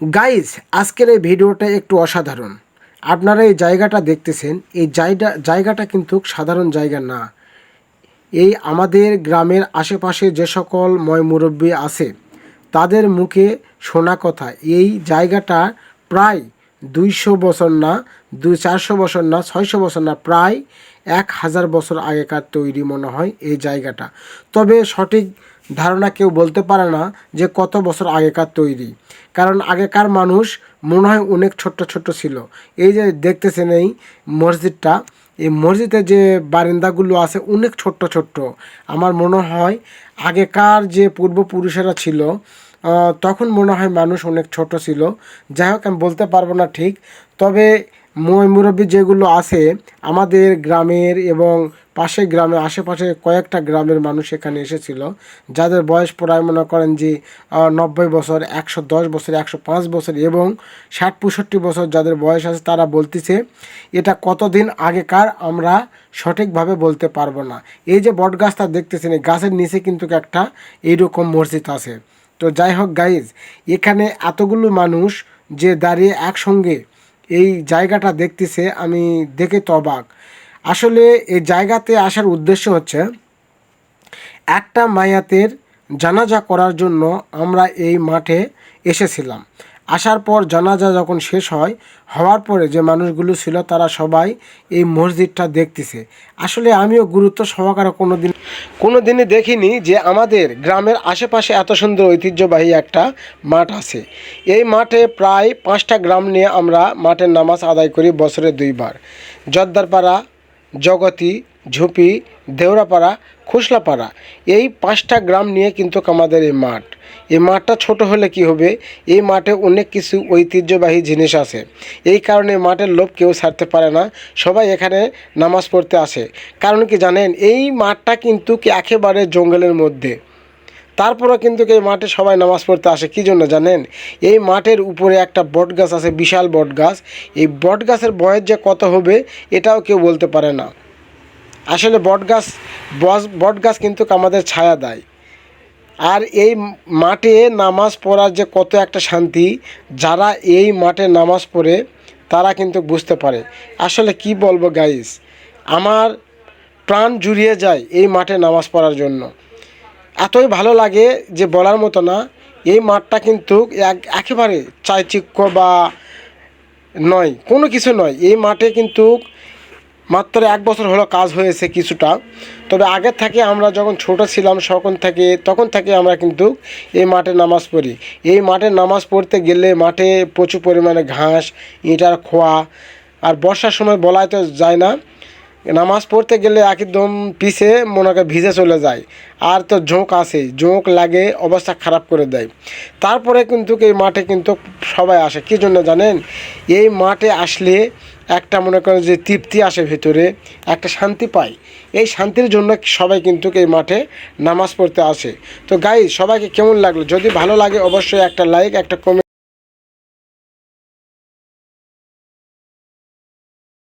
Guys, আজকের এই ভিডিওটা একটু অসাধারণ। আপনারা এই জায়গাটা দেখতেছেন, এই জায়গাটা কিন্তু সাধারণ জায়গা না। এই আমাদের গ্রামের আশেপাশে যে সকল মুরব্বি আছে তাদের মুখে শোনা কথা, এই জায়গাটা প্রায় 200 বছর না, 400 বছর না, 600 বছর না, প্রায় 1000 বছর আগেকার তৈরি মনে হয় এই জায়গাটা। তবে সঠিক ধারণা কেউ বলতে পারে না যে কত বছর আগেকার তৈরি, কারণ আগেকার মানুষ মনে হয় অনেক ছোট্ট ছোট্ট ছিল। এই যে দেখতেছেন এই মসজিদটা, এই মসজিদে যে বারান্দাগুলো আছে অনেক ছোট্ট ছোট্ট। আমার মনে হয় আগেকার যে পূর্বপুরুষেরা ছিল তখন মনে হয় মানুষ অনেক ছোট ছিল। যাই হোক, আমি বলতে পারবো না ঠিক। তবে মুরব্বি যেগুলো আছে আমাদের গ্রামের এবং পাশের গ্রামে আশেপাশে কয়েকটা গ্রামের মানুষ এখানে এসেছিল, যাদের বয়স প্রায় মনে করেন যে 90 বছর, 110 বছর, 105 বছর এবং 60-65 বছর যাদের বয়স আছে, তারা বলতেছে এটা কতদিন আগেকার আমরা সঠিকভাবে বলতে পারবো না। এই যে বট গাছটা দেখতেছেন, এই গাছের নিচে কিন্তু একটা এইরকম মসজিদ আছে। তো যাই হোক গাইজ, এখানে এতগুলো মানুষ যে দাঁড়িয়ে একসঙ্গে এই জায়গাটা দেখতেছে, আমি দেখে তো অবাক। আসলে এই জায়গাতে আসার উদ্দেশ্য হচ্ছে একটা মায়াতের জানাজা করার জন্য আমরা এই মাঠে এসেছিলাম। আসার পর জানাজা যখন শেষ হওয়ার পরে যে মানুষগুলো ছিল তারা সবাই এই মসজিদটা দেখতেছে। আসলে আমিও গুরুত্ব সহকারে কোনো দিনই দেখিনি যে আমাদের গ্রামের আশেপাশে এত সুন্দর ঐতিহ্যবাহী একটা মাঠ আছে। এই মাঠে প্রায় 5টা গ্রাম নিয়ে আমরা মাঠের নামাজ আদায় করি বছরে 2বার। জর্দারপাড়া, জগতি, ঝুপি, দেওরাপাড়া, খুসলাপাড়া, এই 5টা গ্রাম নিয়ে কিন্তু আমাদের এই মাঠ। এই মাঠটা ছোট হলে কি হবে, এই মাঠে অনেক কিছু ঐতিহ্যবাহী জিনিস আছে। এই কারণে মাঠের লোভ কেউ ছাড়তে পারে না, সবাই এখানে নামাজ পড়তে আসে। কারণ কি জানেন, এই মাঠটা কিন্তু একেবারে জঙ্গলের মধ্যে, তারপরেও কিন্তু এই মাঠে সবাই নামাজ পড়তে আসে। কী জন্য জানেন? এই মাঠের উপরে একটা বট গাছ আছে, বিশাল বট গাছ। এই বট গাছের বয়স যে কত হবে এটাও কেউ বলতে পারে না। আসলে বট গাছ কিন্তু আমাদের ছায়া দেয়। আর এই মাঠে নামাজ পড়ার যে কত একটা শান্তি, যারা এই মাঠে নামাজ পড়ে তারা কিন্তু বুঝতে পারে। আসলে কি বলবো গাইস, আমার প্রাণ জুড়িয়ে যায় এই মাঠে নামাজ পড়ার জন্য। এতই ভালো লাগে যে বলার মতো না। এই মাঠটা কিন্তু একেবারে চাইচিক্য বা নয়, কোনো কিছু নয়। এই মাঠে কিন্তু মাত্র 1 বছর হলো কাজ হয়েছে কিছুটা। তবে আগের থেকে আমরা যখন ছোট ছিলাম তখন থেকে আমরা কিন্তু এই মাঠে নামাজ পড়ি। এই মাঠে নামাজ পড়তে গেলে মাঠে প্রচুর পরিমাণে ঘাস, ইঁটার খোয়া, আর বর্ষার সময় বলাই তো যায় না, নামাজ পড়তে গেলে একদম পিছে মনে করে ভিজে চলে যায়। আর তো ঝোঁক আসে, ঝোঁক লাগে, অবস্থা খারাপ করে দেয়। তারপরে কিন্তু এই মাঠে কিন্তু সবাই আসে। কী জন্য জানেন? এই মাঠে আসলে একটা মনে করেন যে তৃপ্তি আসে, ভেতরে একটা শান্তি পায়। এই শান্তির জন্য সবাই কিন্তু এই মাঠে নামাজ পড়তে আসে। তো গাইস, সবাইকে কেমন লাগলো? যদি ভালো লাগে অবশ্যই একটা লাইক, একটা কমেন্ট।